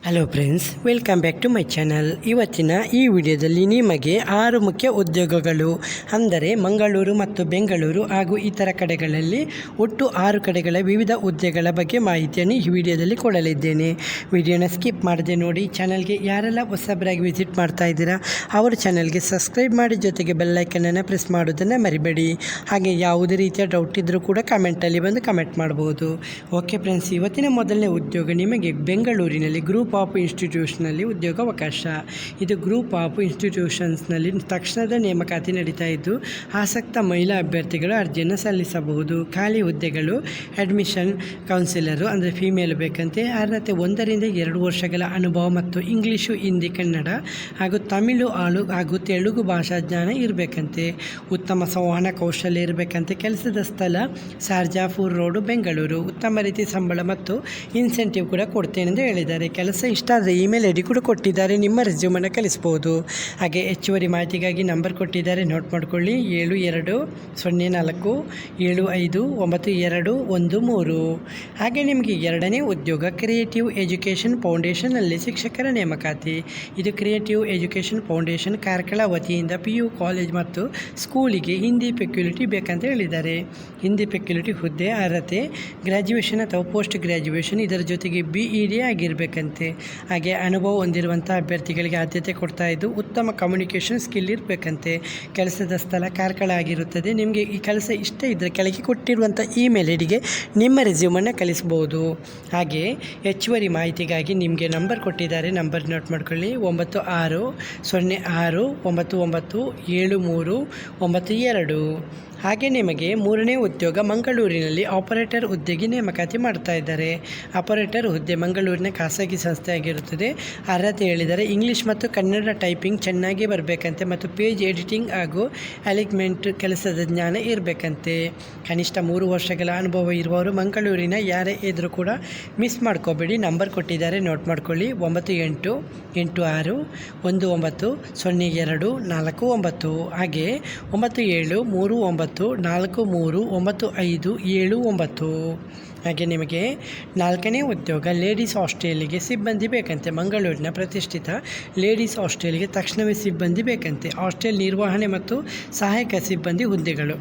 Hello friends, welcome back to my channel. ಇವತ್ತಿನ ಈ ವಿಡಿಯೋದಲ್ಲಿ ನಿಮಗೆ 6 ಮುಖ್ಯ ಉದ್ಯೋಗಗಳು ಅಂದರೆ ಮಂಗಳೂರು ಮತ್ತು ಬೆಂಗಳೂರು ಹಾಗೂ ಇತರ ಕಡೆಗಳಲ್ಲಿ ಒಟ್ಟು 6 ಕಡೆಗಳ ವಿವಿಧ ಹುದ್ದೆಗಳ ಬಗ್ಗೆ ಮಾಹಿತಿಯನ್ನು ಈ ವಿಡಿಯೋದಲ್ಲಿ ಕೊಡಲಿದ್ದೇನೆ. ವಿಡಿಯೋನ ಸ್ಕಿಪ್ ಮಾಡದೆ ನೋಡಿ. ಚಾನಲ್ಗೆ ಯಾರೆಲ್ಲ ಹೊಸಬರಾಗಿ ವಿಸಿಟ್ ಮಾಡ್ತಾ ಇದ್ದೀರಾ ಅವರು ಚಾನಲ್ಗೆ ಸಬ್ಸ್ಕ್ರೈಬ್ ಮಾಡಿ, ಜೊತೆಗೆ ಬೆಲ್ಲೈಕನನ್ನು ಪ್ರೆಸ್ ಮಾಡೋದನ್ನು ಮರಿಬೇಡಿ. ಹಾಗೆ ಯಾವುದೇ ರೀತಿಯ ಡೌಟ್ ಇದ್ದರೂ ಕೂಡ ಕಮೆಂಟಲ್ಲಿ ಬಂದು ಕಮೆಂಟ್ ಮಾಡ್ಬೋದು. ಓಕೆ ಫ್ರೆಂಡ್ಸ್, ಇವತ್ತಿನ ಮೊದಲನೇ ಉದ್ಯೋಗ ನಿಮಗೆ ಬೆಂಗಳೂರಿನಲ್ಲಿ ಗ್ರೂಪ್ ಆಫ್ ಇನ್ಸ್ಟಿಟ್ಯೂಷನಲ್ಲಿ ಉದ್ಯೋಗಾವಕಾಶ. ಇದು ಗ್ರೂಪ್ ಆಫ್ ಇನ್ಸ್ಟಿಟ್ಯೂಷನ್ಸ್ನಲ್ಲಿ ತಕ್ಷಣದ ನೇಮಕಾತಿ ನಡೀತಾ ಇದ್ದು ಆಸಕ್ತ ಮಹಿಳಾ ಅಭ್ಯರ್ಥಿಗಳು ಅರ್ಜಿಯನ್ನು ಸಲ್ಲಿಸಬಹುದು. ಖಾಲಿ ಹುದ್ದೆಗಳು ಅಡ್ಮಿಷನ್ ಕೌನ್ಸಿಲರು ಅಂದರೆ ಫೀಮೇಲ್ ಬೇಕಂತೆ. ಅರ್ಹತೆ 1 ರಿಂದ 2 ವರ್ಷಗಳ ಅನುಭವ ಮತ್ತು ಇಂಗ್ಲೀಷು, ಹಿಂದಿ, ಕನ್ನಡ ಹಾಗೂ ತಮಿಳು ಹಾಗೂ ತೆಲುಗು ಭಾಷಾ ಜ್ಞಾನ ಇರಬೇಕಂತೆ. ಉತ್ತಮ ಸಂವಹನ ಕೌಶಲ್ಯ ಇರಬೇಕಂತೆ. ಕೆಲಸದ ಸ್ಥಳ ಶಾರ್ಜಾಪುರ್ ರೋಡು, ಬೆಂಗಳೂರು. ಉತ್ತಮ ರೀತಿ ಸಂಬಳ ಮತ್ತು ಇನ್ಸೆಂಟಿವ್ ಕೂಡ ಕೊಡ್ತೇನೆ ಎಂದು ಹೇಳಿದ್ದಾರೆ. ಕೆಲಸ ಇಷ್ಟ ಆದರೆ ಇಮೇಲ್ ಐ ಡಿ ಕೂಡ ಕೊಟ್ಟಿದ್ದಾರೆ, ನಿಮ್ಮ ರೆಸ್ಯೂಮನ್ನು ಕಳಿಸ್ಬೋದು. ಹಾಗೆ ಹೆಚ್ಚುವರಿ ಮಾಹಿತಿಗಾಗಿ ನಂಬರ್ ಕೊಟ್ಟಿದ್ದಾರೆ, ನೋಟ್ ಮಾಡ್ಕೊಳ್ಳಿ. 7204759213. ಹಾಗೆ ನಿಮಗೆ ಎರಡನೇ ಉದ್ಯೋಗ ಕ್ರಿಯೇಟಿವ್ ಎಜುಕೇಷನ್ ಫೌಂಡೇಶನ್ನಲ್ಲಿ ಶಿಕ್ಷಕರ ನೇಮಕಾತಿ. ಇದು ಕ್ರಿಯೇಟಿವ್ ಎಜುಕೇಷನ್ ಫೌಂಡೇಶನ್ ಕಾರ್ಕಳ ವತಿಯಿಂದ PU ಕಾಲೇಜ್ ಮತ್ತು ಸ್ಕೂಲಿಗೆ ಹಿಂದಿ ಫೆಕ್ಯುಲಿಟಿ ಬೇಕಂತ ಹೇಳಿದ್ದಾರೆ. ಹಿಂದಿ ಫೆಕ್ಯುಲಿಟಿ ಹುದ್ದೆ ಅರ್ಹತೆ ಗ್ರ್ಯಾಜುಯೇಷನ್ ಅಥವಾ ಪೋಸ್ಟ್ ಗ್ರ್ಯಾಜುಯೇಷನ್, ಇದರ ಜೊತೆಗೆ BEd ಆಗಿರಬೇಕಂತೆ. ಹಾಗೆ ಅನುಭವ ಹೊಂದಿರುವಂಥ ಅಭ್ಯರ್ಥಿಗಳಿಗೆ ಆದ್ಯತೆ ಕೊಡ್ತಾ ಇದ್ದು ಉತ್ತಮ ಕಮ್ಯುನಿಕೇಷನ್ ಸ್ಕಿಲ್ ಇರಬೇಕಂತೆ. ಕೆಲಸದ ಸ್ಥಳ ಕಾರ್ಕಳ ಆಗಿರುತ್ತದೆ. ನಿಮಗೆ ಈ ಕೆಲಸ ಇಷ್ಟ ಇದ್ದರೆ ಕೆಳಗೆ ಕೊಟ್ಟಿರುವಂಥ ಇಮೇಲ್ ಐ ಡಿಗೆ ನಿಮ್ಮ ರೆಸ್ಯೂಮನ್ನು ಕಳಿಸ್ಬೋದು. ಹಾಗೆ ಹೆಚ್ಚುವರಿ ಮಾಹಿತಿಗಾಗಿ ನಿಮಗೆ ನಂಬರ್ ಕೊಟ್ಟಿದ್ದಾರೆ, ನಂಬರ್ ನೋಟ್ ಮಾಡ್ಕೊಳ್ಳಿ. 960699973992. ಹಾಗೆ ನಿಮಗೆ ಮೂರನೇ ಉದ್ಯೋಗ ಮಂಗಳೂರಿನಲ್ಲಿ ಆಪರೇಟರ್ ಹುದ್ದೆಗೆ ನೇಮಕಾತಿ ಮಾಡ್ತಾ ಇದ್ದಾರೆ. ಆಪರೇಟರ್ ಹುದ್ದೆ ಮಂಗಳೂರಿನ ಖಾಸಗಿ ಸಂಸ್ಥೆ ಆಗಿರುತ್ತದೆ. ಅರ್ಹತೆ ಹೇಳಿದರೆ ಇಂಗ್ಲೀಷ್ ಮತ್ತು ಕನ್ನಡ ಟೈಪಿಂಗ್ ಚೆನ್ನಾಗಿ ಬರಬೇಕಂತೆ ಮತ್ತು ಪೇಜ್ ಎಡಿಟಿಂಗ್ ಹಾಗೂ ಅಲಿಗ್ಮೆಂಟ್ ಕೆಲಸದ ಜ್ಞಾನ ಇರಬೇಕಂತೆ. ಕನಿಷ್ಠ 3 ವರ್ಷಗಳ ಅನುಭವ ಇರುವವರು ಮಂಗಳೂರಿನ ಯಾರೇ ಇದ್ದರೂ ಕೂಡ ಮಿಸ್ ಮಾಡ್ಕೋಬೇಡಿ. ನಂಬರ್ ಕೊಟ್ಟಿದ್ದಾರೆ, ನೋಟ್ ಮಾಡ್ಕೊಳ್ಳಿ. 9886190249. ಹಾಗೆ 9739439579. ಹಾಗೆ ನಿಮಗೆ 4ನೇ ಉದ್ಯೋಗ ಲೇಡೀಸ್ ಹಾಸ್ಟೆಲಿಗೆ ಸಿಬ್ಬಂದಿ ಬೇಕಂತೆ. ಮಂಗಳೂರಿನ ಪ್ರತಿಷ್ಠಿತ ಲೇಡೀಸ್ ಹಾಸ್ಟೆಲ್ಗೆ ತಕ್ಷಣವೇ ಸಿಬ್ಬಂದಿ ಬೇಕಂತೆ. ಹಾಸ್ಟೆಲ್ ನಿರ್ವಹಣೆ ಮತ್ತು ಸಹಾಯಕ ಸಿಬ್ಬಂದಿ ಹುದ್ದೆಗಳು.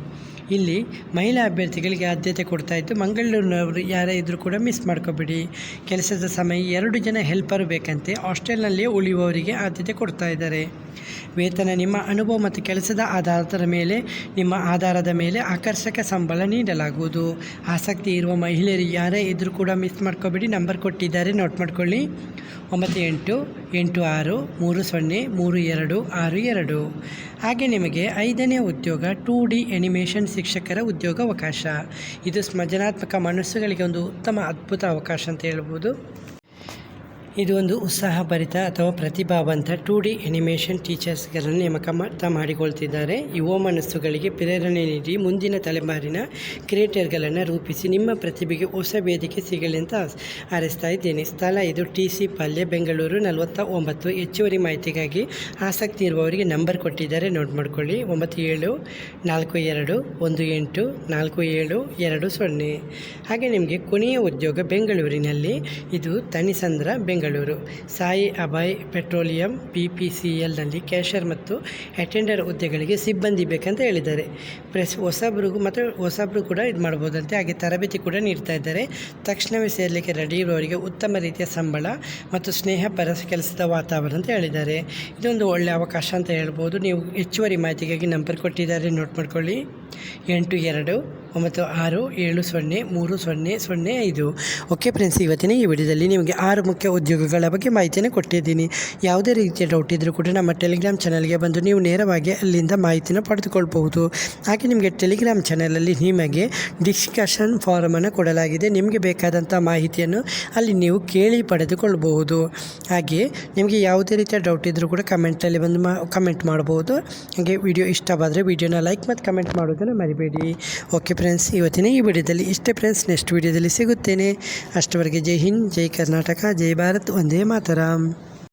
ಇಲ್ಲಿ ಮಹಿಳಾ ಅಭ್ಯರ್ಥಿಗಳಿಗೆ ಆದ್ಯತೆ ಕೊಡ್ತಾ ಇದ್ದು ಮಂಗಳೂರಿನವರು ಯಾರೇ ಇದ್ದರೂ ಕೂಡ ಮಿಸ್ ಮಾಡ್ಕೋಬೇಡಿ. ಕೆಲಸದ ಸಮಯ 2 ಜನ ಹೆಲ್ಪರ್ ಬೇಕಂತೆ. ಹಾಸ್ಟೆಲ್ನಲ್ಲೇ ಉಳಿಯುವವರಿಗೆ ಆದ್ಯತೆ ಕೊಡ್ತಾ ಇದ್ದಾರೆ. ವೇತನ ನಿಮ್ಮ ಅನುಭವ ಮತ್ತು ಕೆಲಸದ ಆಧಾರದ ಮೇಲೆ ಆಕರ್ಷಕ ಸಂಬಳ ನೀಡಲಾಗುವುದು. ಆಸಕ್ತಿ ಇರುವ ಮಹಿಳೆಯರು ಯಾರೇ ಇದ್ದರೂ ಕೂಡ ಮಿಸ್ ಮಾಡ್ಕೋಬೇಡಿ. ನಂಬರ್ ಕೊಟ್ಟಿದ್ದಾರೆ, ನೋಟ್ ಮಾಡ್ಕೊಳ್ಳಿ. 9886303262. ಹಾಗೆ ನಿಮಗೆ 5ನೇ ಉದ್ಯೋಗ 2D ಅನಿಮೇಷನ್ ಶಿಕ್ಷಕರ ಉದ್ಯೋಗಾವಕಾಶ. ಇದು ಸೃಜನಾತ್ಮಕ ಮನಸ್ಸುಗಳಿಗೆ ಒಂದು ಉತ್ತಮ ಅದ್ಭುತ ಅವಕಾಶ ಅಂತ ಹೇಳ್ಬೋದು. ಇದು ಒಂದು ಉತ್ಸಾಹಭರಿತ ಅಥವಾ ಪ್ರತಿಭಾವಂತ 2D ಅನಿಮೇಷನ್ ಟೀಚರ್ಸ್ಗಳನ್ನು ನೇಮಕ ಮಾಡಿಕೊಳ್ತಿದ್ದಾರೆ. ಯುವ ಮನಸ್ಸುಗಳಿಗೆ ಪ್ರೇರಣೆ ನೀಡಿ ಮುಂದಿನ ತಲೆಮಾರಿನ ಕ್ರಿಯೇಟರ್ಗಳನ್ನು ರೂಪಿಸಿ ನಿಮ್ಮ ಪ್ರತಿಭೆಗೆ ಹೊಸ ವೇದಿಕೆ ಸಿಗಲಿ ಅಂತ ಹಾರೈಸ್ತಾ ಇದ್ದೇನೆ. ಸ್ಥಳ ಇದು TC ಪಾಳ್ಯ, ಬೆಂಗಳೂರು 49. ಹೆಚ್ಚುವರಿ ಮಾಹಿತಿಗಾಗಿ ಆಸಕ್ತಿ ಇರುವವರಿಗೆ ನಂಬರ್ ಕೊಟ್ಟಿದ್ದಾರೆ, ನೋಟ್ ಮಾಡ್ಕೊಳ್ಳಿ. 9742184720. ಹಾಗೆ ನಿಮಗೆ ಕೊನೆಯ ಉದ್ಯೋಗ ಬೆಂಗಳೂರಿನಲ್ಲಿ ಇದು ತನಿಸಂದ್ರ, ಬೆಂಗಳೂರು. ಸಾಯಿ ಅಭಯ್ ಪೆಟ್ರೋಲಿಯಂ PPCLನಲ್ಲಿ ಕ್ಯಾಷಿಯರ್ ಮತ್ತು ಅಟೆಂಡರ್ ಹುದ್ದೆಗಳಿಗೆ ಸಿಬ್ಬಂದಿ ಬೇಕಂತ ಹೇಳಿದ್ದಾರೆ. ಹೊಸಬ್ರು ಕೂಡ ಇದು ಮಾಡ್ಬೋದಂತೆ. ಹಾಗೆ ತರಬೇತಿ ಕೂಡ ನೀಡ್ತಾ ಇದ್ದಾರೆ. ತಕ್ಷಣವೇ ಸೇರಲಿಕ್ಕೆ ರೆಡಿ ಇರುವವರಿಗೆ ಉತ್ತಮ ರೀತಿಯ ಸಂಬಳ ಮತ್ತು ಸ್ನೇಹಪರ ಕೆಲಸದ ವಾತಾವರಣ ಅಂತ ಹೇಳಿದ್ದಾರೆ. ಇದೊಂದು ಒಳ್ಳೆಯ ಅವಕಾಶ ಅಂತ ಹೇಳ್ಬೋದು. ನೀವು ಹೆಚ್ಚುವರಿ ಮಾಹಿತಿಗಾಗಿ ನಂಬರ್ ಕೊಟ್ಟಿದ್ದಾರೆ, ನೋಟ್ ಮಾಡ್ಕೊಳ್ಳಿ. 8296703005. ಓಕೆ ಫ್ರೆಂಡ್ಸ್, ಇವತ್ತಿನ ಈ ವಿಡಿಯೋದಲ್ಲಿ ನಿಮಗೆ 6 ಮುಖ್ಯ ಉದ್ಯೋಗಗಳ ಬಗ್ಗೆ ಮಾಹಿತಿಯನ್ನು ಕೊಟ್ಟಿದ್ದೀನಿ. ಯಾವುದೇ ರೀತಿಯ ಡೌಟ್ ಇದ್ದರೂ ಕೂಡ ನಮ್ಮ ಟೆಲಿಗ್ರಾಮ್ ಚಾನಲ್ಗೆ ಬಂದು ನೀವು ನೇರವಾಗಿ ಅಲ್ಲಿಂದ ಮಾಹಿತಿನ ಪಡೆದುಕೊಳ್ಬಹುದು. ಹಾಗೆ ನಿಮಗೆ ಟೆಲಿಗ್ರಾಮ್ ಚಾನಲಲ್ಲಿ ನಿಮಗೆ ಡಿಸ್ಕಷನ್ ಫಾರಮನ್ನು ಕೊಡಲಾಗಿದೆ. ನಿಮಗೆ ಬೇಕಾದಂಥ ಮಾಹಿತಿಯನ್ನು ಅಲ್ಲಿ ನೀವು ಕೇಳಿ ಪಡೆದುಕೊಳ್ಬಹುದು. ಹಾಗೆ ನಿಮಗೆ ಯಾವುದೇ ರೀತಿಯ ಡೌಟ್ ಇದ್ದರೂ ಕೂಡ ಕಮೆಂಟಲ್ಲಿ ಬಂದು ಕಮೆಂಟ್ ಮಾಡ್ಬೋದು. ಹಾಗೆ ವಿಡಿಯೋ ಇಷ್ಟವಾದರೆ ವಿಡಿಯೋನ ಲೈಕ್ ಮತ್ತು ಕಮೆಂಟ್ ಮಾಡೋದನ್ನು ಮರಿಬೇಡಿ. ಓಕೆ ಫ್ರೆಂಡ್ಸ್, ಇವತ್ತಿನ ಈ ವಿಡಿಯೋದಲ್ಲಿ ಇಷ್ಟೇ ಫ್ರೆಂಡ್ಸ್. ನೆಕ್ಸ್ಟ್ ವಿಡಿಯೋದಲ್ಲಿ ಸಿಗುತ್ತೇನೆ. ಅಷ್ಟವರೆಗೆ ಜೈ ಹಿಂದ್, ಜೈ ಕರ್ನಾಟಕ, ಜೈ ಭಾರತ್, ವಂದೇ ಮಾತರಂ.